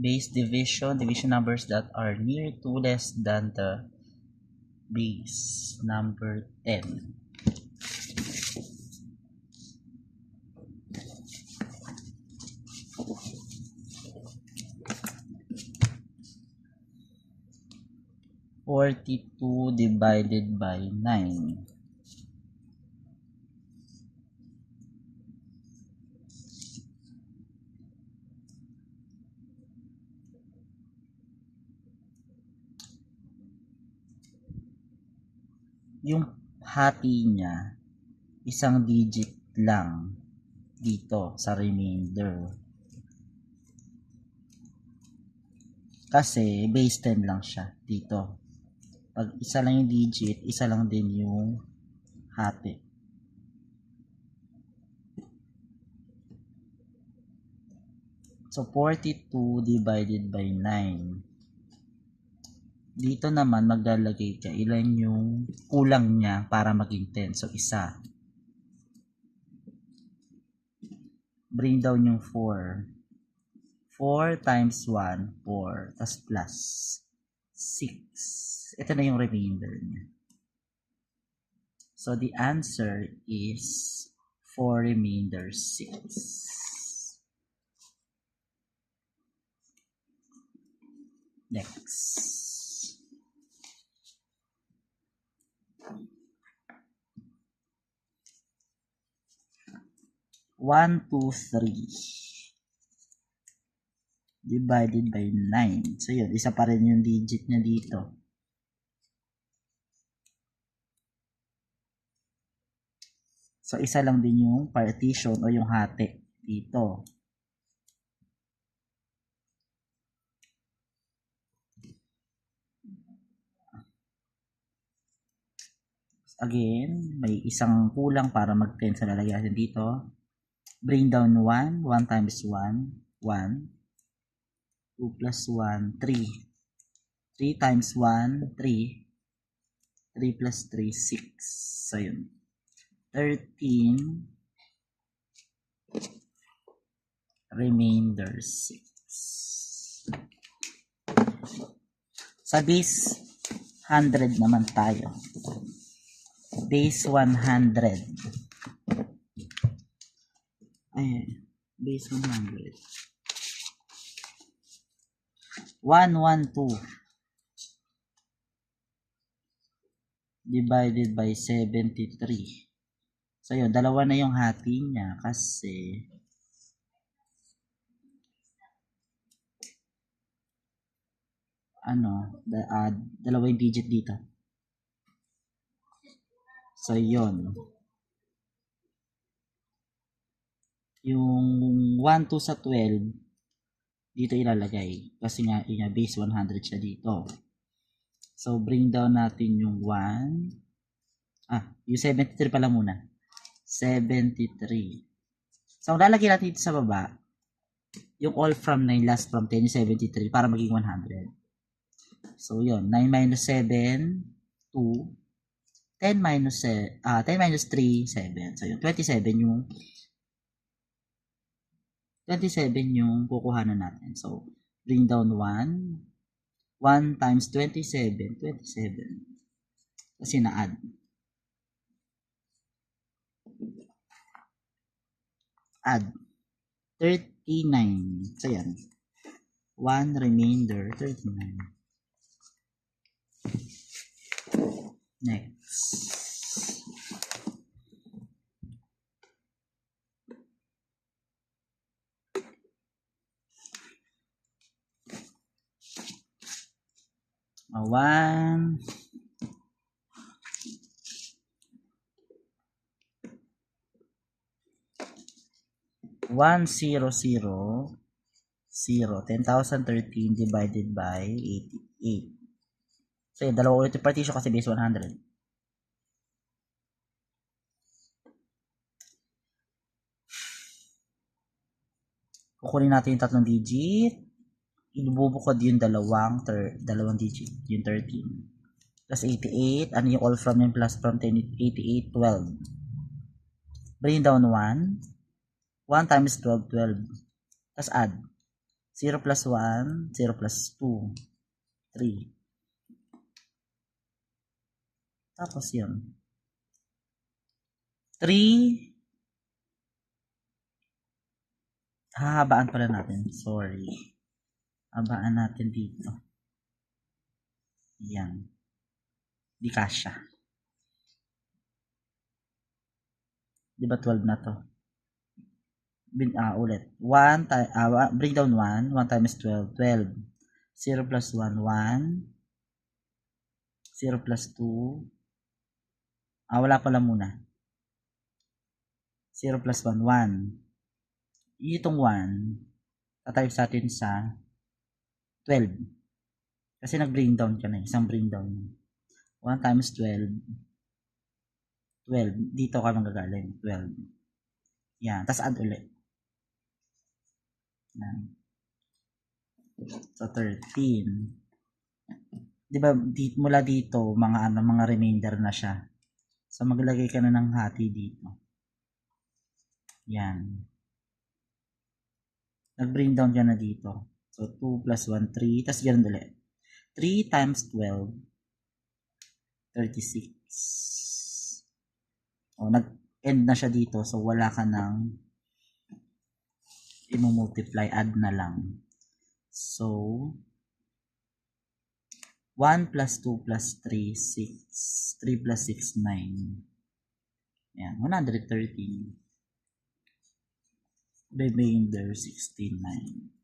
base division, division numbers that are near to less than the base number 10. (42 divided by 9). Yung hati niya, isang digit lang dito sa remainder. Kasi base 10 lang siya dito. Pag isa lang yung digit, isa lang din yung hati. So 42 divided by 9. Dito naman maglalagay ka ilan yung kulang niya para maging 10. So isa. Bring down yung 4. 4 times 1, 4. Tas plus 6. Ito na yung remainder niya. So the answer is 4 remainder 6. Next. 1, 2, 3 divided by 9. So yun, isa pa rin yung digit niya dito. So isa lang din yung partition o yung hati dito. Again, may isang kulang para mag-10 sa lalagyan natin dito. Bring down 1. 1 times 1, 1. 2 plus 1, 3. 3 times 1, 3. 3 plus 3, 6. So, yun. 13. Remainder 6. Sa base 100 naman tayo. Base 100. Ayan. Base 100. 112 divided by 73. So yun, dalawa na yung hati niya kasi dalawa yung digit dito. So yun. Yung 1, 2 sa 12 dito ilalagay kasi nga yung base 100 siya dito. So bring down natin yung 1. Yung 73 pala muna. 73. So lalagay natin dito sa baba yung all from 9 last from 10 yung 73 para maging 100. So yun, 9 minus 7 2. 10 minus 3 7. So yun, 27 yung kukuhanan natin. So, bring down 1. 1 times 27. 27. Kasi na-add. Add. 39. So, yan. 1 remainder. 39. Next. One. One 0 0 0. 10,013 divided by 88. So, yun, dalawa ulit yung partition kasi base 100. Kukunin natin yung tatlong digit. Ibubukod yung dalawang digit, yung 13. Plus 88. Ano yung all from yung plus from 10? 88, 12. Bring down 1. 1 times 12, 12. Tapos add. 0 plus 1, 0 plus 2, 3. Tapos yun. 3. Hahabaan pala natin. Sorry. Habaan natin dito. Yan. Di kasya. Di ba 12 na to? Ulit. 1, bring down 1. 1 times 12, 12. 0 plus 1, 1. 0 plus 2. Wala pala muna. 0 plus 1, 1. Itong 1, tatayos natin sa 12. Kasi nag-bring down ka na. Isang bring down. 1 times 12. 12. Dito ka magagaling. 12. Yan. Tapos add ulit. Yan. So, 13. Diba, mula dito, mga remainder na siya. So, maglagay ka na ng hati dito. Yan. Nag-bring down ka na dito. So, 2 plus 1, 3. Tapos, ganun ulit. 3 times 12, 36. Nag-end na siya dito. So, wala ka nang i-multiply. Add na lang. So, 1 plus 2 plus 3, 6. 3 plus 6, 9. Yan, 113. Remainder, 69.